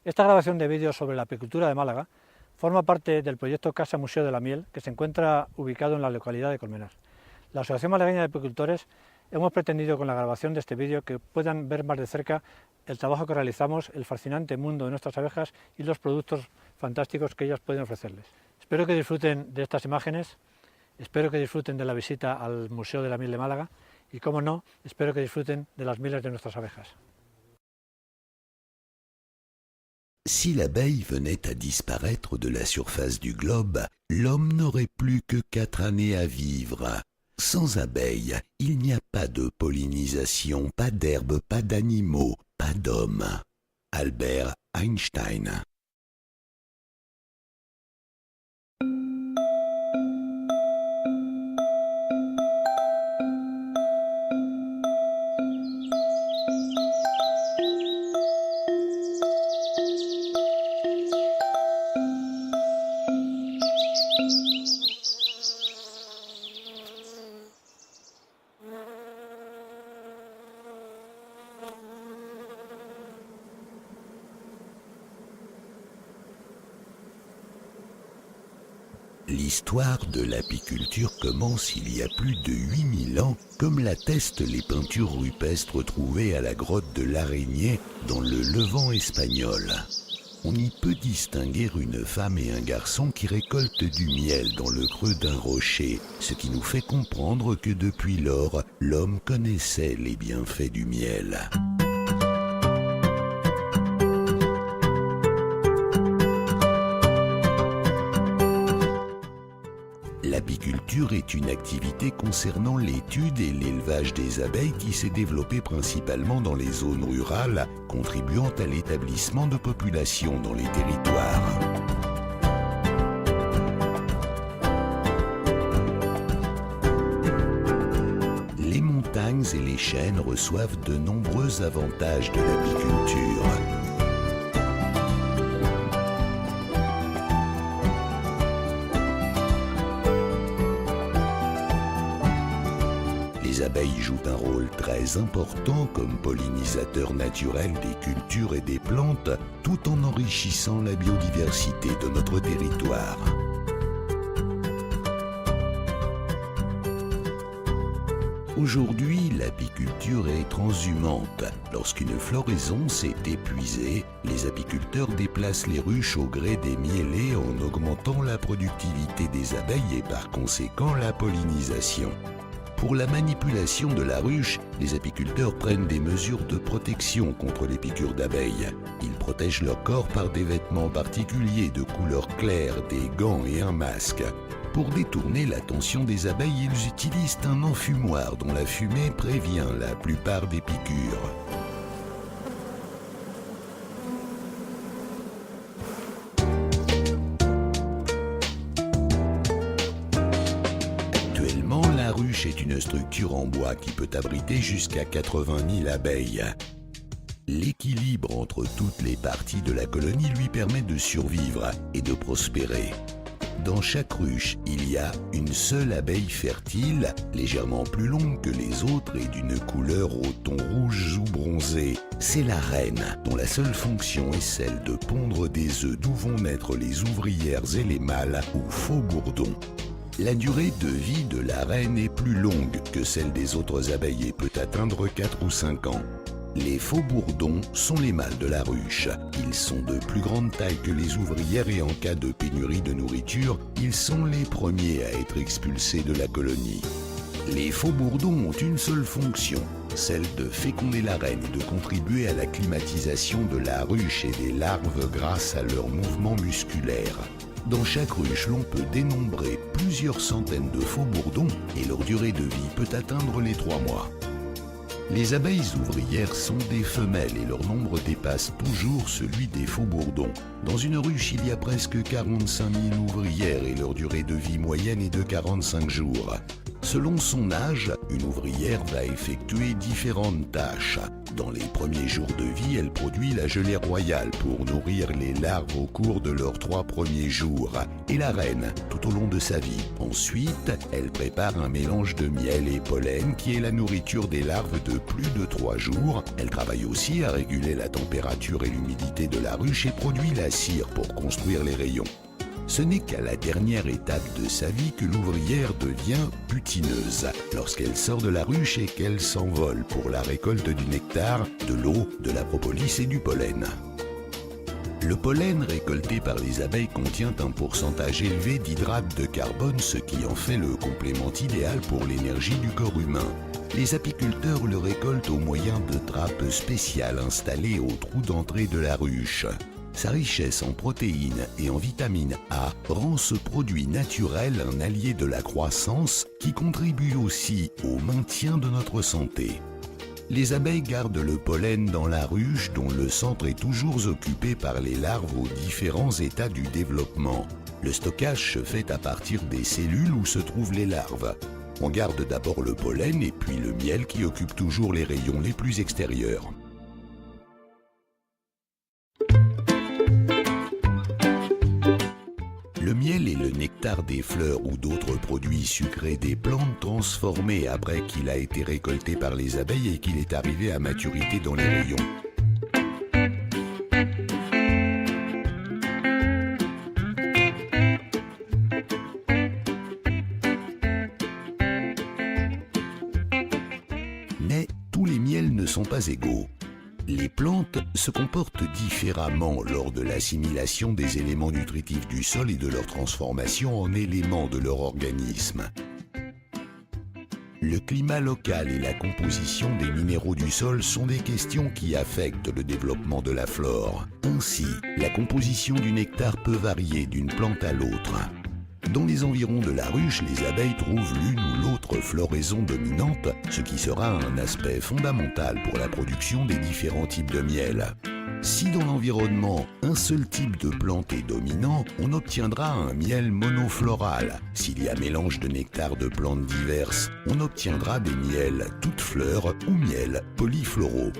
Esta grabación de vídeo sobre la apicultura de Málaga forma parte del proyecto Casa Museo de la Miel, que se encuentra ubicado en la localidad de Colmenar. La Asociación Malagueña de Apicultores hemos pretendido con la grabación de este vídeo que puedan ver más de cerca el trabajo que realizamos, el fascinante mundo de nuestras abejas y los productos fantásticos que ellas pueden ofrecerles. Espero que disfruten de estas imágenes, espero que disfruten de la visita al Museo de la Miel de Málaga y, como no, espero que disfruten de las mieles de nuestras abejas. Si l'abeille venait à disparaître de la surface du globe, l'homme n'aurait plus que 4 années à vivre. Sans abeilles, il n'y a pas de pollinisation, pas d'herbes, pas d'animaux, pas d'hommes. Albert Einstein. L'histoire de l'apiculture commence il y a plus de 8000 ans, comme l'attestent les peintures rupestres trouvées à la grotte de l'Araignée dans le Levant espagnol. On y peut distinguer une femme et un garçon qui récoltent du miel dans le creux d'un rocher, ce qui nous fait comprendre que depuis lors, l'homme connaissait les bienfaits du miel. L'apiculture est une activité concernant l'étude et l'élevage des abeilles qui s'est développée principalement dans les zones rurales, contribuant à l'établissement de populations dans les territoires. Les montagnes et les chênes reçoivent de nombreux avantages de l'apiculture. Les abeilles jouent un rôle très important comme pollinisateurs naturels des cultures et des plantes, tout en enrichissant la biodiversité de notre territoire. Aujourd'hui, l'apiculture est transhumante. Lorsqu'une floraison s'est épuisée, les apiculteurs déplacent les ruches au gré des mielés en augmentant la productivité des abeilles et par conséquent la pollinisation. Pour la manipulation de la ruche, les apiculteurs prennent des mesures de protection contre les piqûres d'abeilles. Ils protègent leur corps par des vêtements particuliers de couleur claire, des gants et un masque. Pour détourner l'attention des abeilles, ils utilisent un enfumoir dont la fumée prévient la plupart des piqûres. Actuellement, la ruche est une structure en bois qui peut abriter jusqu'à 80 000 abeilles. L'équilibre entre toutes les parties de la colonie lui permet de survivre et de prospérer. Dans chaque ruche, il y a une seule abeille fertile, légèrement plus longue que les autres et d'une couleur au ton rouge ou bronzé. C'est la reine, dont la seule fonction est celle de pondre des œufs d'où vont naître les ouvrières et les mâles ou faux bourdons. La durée de vie de la reine est plus longue que celle des autres abeilles et peut atteindre 4 ou 5 ans. Les faux bourdons sont les mâles de la ruche. Ils sont de plus grande taille que les ouvrières et en cas de pénurie de nourriture, ils sont les premiers à être expulsés de la colonie. Les faux bourdons ont une seule fonction, celle de féconder la reine et de contribuer à la climatisation de la ruche et des larves grâce à leurs mouvements musculaires. Dans chaque ruche, l'on peut dénombrer plusieurs centaines de faux bourdons et leur durée de vie peut atteindre les 3 mois. Les abeilles ouvrières sont des femelles et leur nombre dépasse toujours celui des faux bourdons. Dans une ruche, il y a presque 45 000 ouvrières et leur durée de vie moyenne est de 45 jours. Selon son âge, une ouvrière va effectuer différentes tâches. Dans les premiers jours de vie, elle produit la gelée royale pour nourrir les larves au cours de leurs 3 premiers jours et la reine tout au long de sa vie. Ensuite, elle prépare un mélange de miel et pollen qui est la nourriture des larves de plus de 3 jours. Elle travaille aussi à réguler la température et l'humidité de la ruche et produit la cire pour construire les rayons. Ce n'est qu'à la dernière étape de sa vie que l'ouvrière devient butineuse, lorsqu'elle sort de la ruche et qu'elle s'envole pour la récolte du nectar, de l'eau, de la propolis et du pollen. Le pollen récolté par les abeilles contient un pourcentage élevé d'hydrate de carbone, ce qui en fait le complément idéal pour l'énergie du corps humain. Les apiculteurs le récoltent au moyen de trappes spéciales installées au trou d'entrée de la ruche. Sa richesse en protéines et en vitamine A rend ce produit naturel un allié de la croissance qui contribue aussi au maintien de notre santé. Les abeilles gardent le pollen dans la ruche dont le centre est toujours occupé par les larves aux différents états du développement. Le stockage se fait à partir des cellules où se trouvent les larves. On garde d'abord le pollen et puis le miel qui occupe toujours les rayons les plus extérieurs. Le miel est le nectar des fleurs ou d'autres produits sucrés des plantes transformés après qu'il a été récolté par les abeilles et qu'il est arrivé à maturité dans les rayons. Mais tous les miels ne sont pas égaux. Les plantes se comportent différemment lors de l'assimilation des éléments nutritifs du sol et de leur transformation en éléments de leur organisme. Le climat local et la composition des minéraux du sol sont des questions qui affectent le développement de la flore. Ainsi, la composition du nectar peut varier d'une plante à l'autre. Dans les environs de la ruche, les abeilles trouvent l'une ou l'autre floraison dominante, ce qui sera un aspect fondamental pour la production des différents types de miel. Si dans l'environnement, un seul type de plante est dominant, on obtiendra un miel monofloral. S'il y a mélange de nectar de plantes diverses, on obtiendra des miels toutes fleurs ou miels polyfloraux.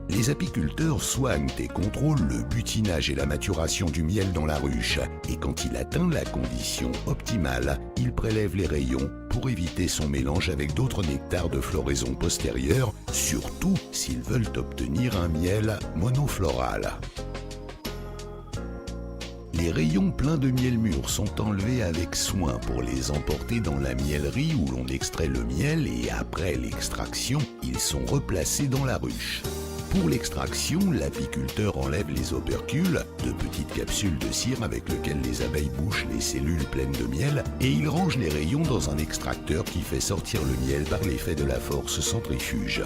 Les apiculteurs soignent et contrôlent le butinage et la maturation du miel dans la ruche. Et quand il atteint la condition optimale, ils prélèvent les rayons pour éviter son mélange avec d'autres nectars de floraison postérieure, surtout s'ils veulent obtenir un miel monofloral. Les rayons pleins de miel mûr sont enlevés avec soin pour les emporter dans la miellerie où l'on extrait le miel et après l'extraction, ils sont replacés dans la ruche. Pour l'extraction, l'apiculteur enlève les opercules, de petites capsules de cire avec lesquelles les abeilles bouchent les cellules pleines de miel, et il range les rayons dans un extracteur qui fait sortir le miel par l'effet de la force centrifuge.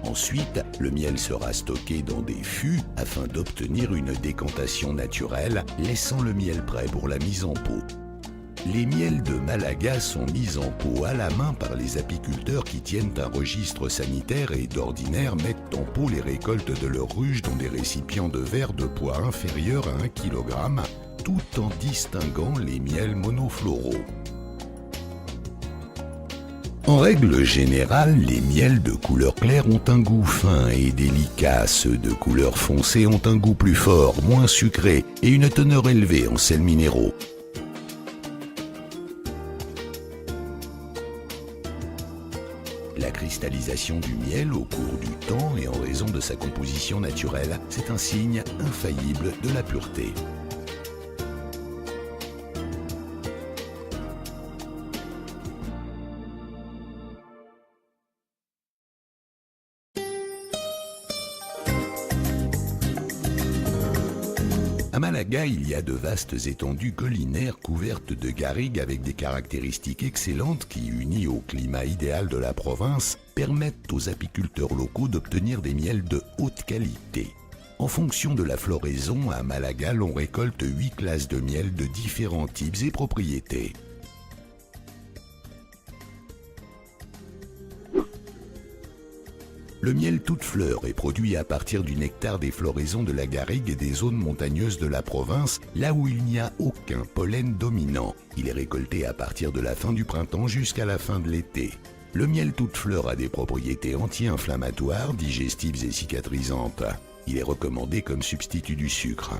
Ensuite, le miel sera stocké dans des fûts afin d'obtenir une décantation naturelle, laissant le miel prêt pour la mise en pot. Les miels de Malaga sont mis en pot à la main par les apiculteurs qui tiennent un registre sanitaire et d'ordinaire mettent en pot les récoltes de leur ruche dans des récipients de verre de poids inférieur à 1 kg, tout en distinguant les miels monofloraux. En règle générale, les miels de couleur claire ont un goût fin et délicat, ceux de couleur foncée ont un goût plus fort, moins sucré et une teneur élevée en sels minéraux. La cristallisation du miel au cours du temps et en raison de sa composition naturelle, c'est un signe infaillible de la pureté. À Malaga, il y a de vastes étendues collinaires couvertes de garrigues avec des caractéristiques excellentes qui, unies au climat idéal de la province, permettent aux apiculteurs locaux d'obtenir des miels de haute qualité. En fonction de la floraison, à Malaga, l'on récolte 8 classes de miel de différents types et propriétés. Le miel toute fleur est produit à partir du nectar des floraisons de la garrigue et des zones montagneuses de la province, là où il n'y a aucun pollen dominant. Il est récolté à partir de la fin du printemps jusqu'à la fin de l'été. Le miel toute fleur a des propriétés anti-inflammatoires, digestives et cicatrisantes. Il est recommandé comme substitut du sucre.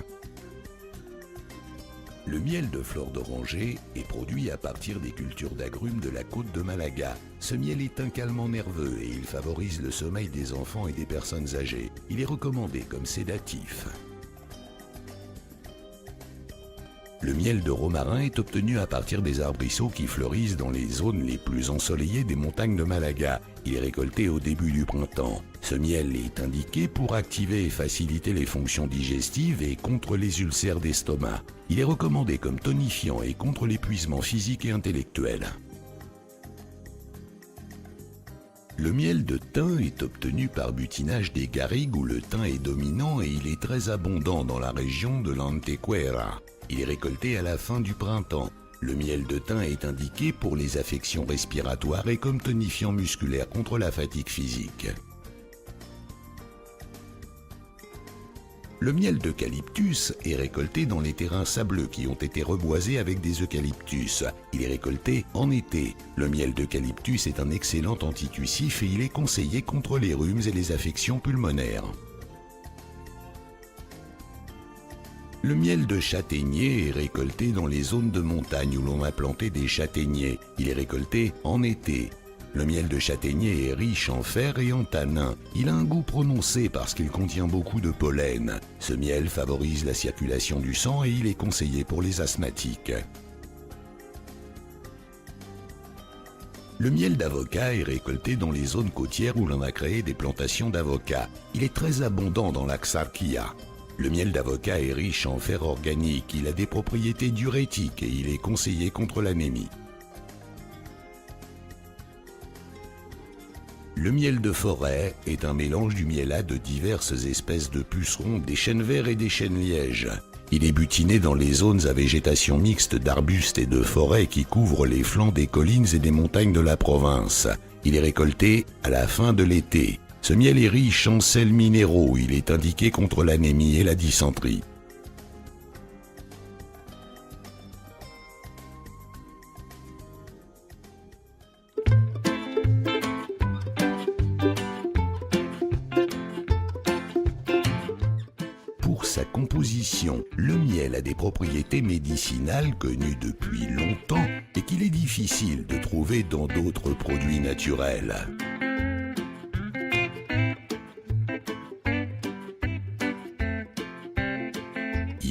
Le miel de fleur d'oranger est produit à partir des cultures d'agrumes de la côte de Malaga. Ce miel est un calmant nerveux et il favorise le sommeil des enfants et des personnes âgées. Il est recommandé comme sédatif. Le miel de romarin est obtenu à partir des arbrisseaux qui fleurissent dans les zones les plus ensoleillées des montagnes de Malaga. Il est récolté au début du printemps. Ce miel est indiqué pour activer et faciliter les fonctions digestives et contre les ulcères d'estomac. Il est recommandé comme tonifiant et contre l'épuisement physique et intellectuel. Le miel de thym est obtenu par butinage des garrigues où le thym est dominant et il est très abondant dans la région de l'Antequera. Il est récolté à la fin du printemps. Le miel de thym est indiqué pour les affections respiratoires et comme tonifiant musculaire contre la fatigue physique. Le miel d'eucalyptus est récolté dans les terrains sableux qui ont été reboisés avec des eucalyptus. Il est récolté en été. Le miel d'eucalyptus est un excellent antitussif et il est conseillé contre les rhumes et les affections pulmonaires. Le miel de châtaignier est récolté dans les zones de montagne où l'on a planté des châtaigniers. Il est récolté en été. Le miel de châtaignier est riche en fer et en tanins. Il a un goût prononcé parce qu'il contient beaucoup de pollen. Ce miel favorise la circulation du sang et il est conseillé pour les asthmatiques. Le miel d'avocat est récolté dans les zones côtières où l'on a créé des plantations d'avocats. Il est très abondant dans l'Axarquía. Le miel d'avocat est riche en fer organique, il a des propriétés diurétiques et il est conseillé contre l'anémie. Le miel de forêt est un mélange du miellat de diverses espèces de pucerons, des chênes verts et des chênes lièges. Il est butiné dans les zones à végétation mixte d'arbustes et de forêts qui couvrent les flancs des collines et des montagnes de la province. Il est récolté à la fin de l'été. Ce miel est riche en sels minéraux, il est indiqué contre l'anémie et la dysenterie. Pour sa composition, le miel a des propriétés médicinales connues depuis longtemps et qu'il est difficile de trouver dans d'autres produits naturels.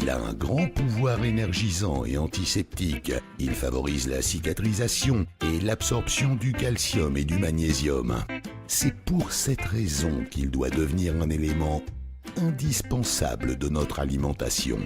Il a un grand pouvoir énergisant et antiseptique. Il favorise la cicatrisation et l'absorption du calcium et du magnésium. C'est pour cette raison qu'il doit devenir un élément indispensable de notre alimentation.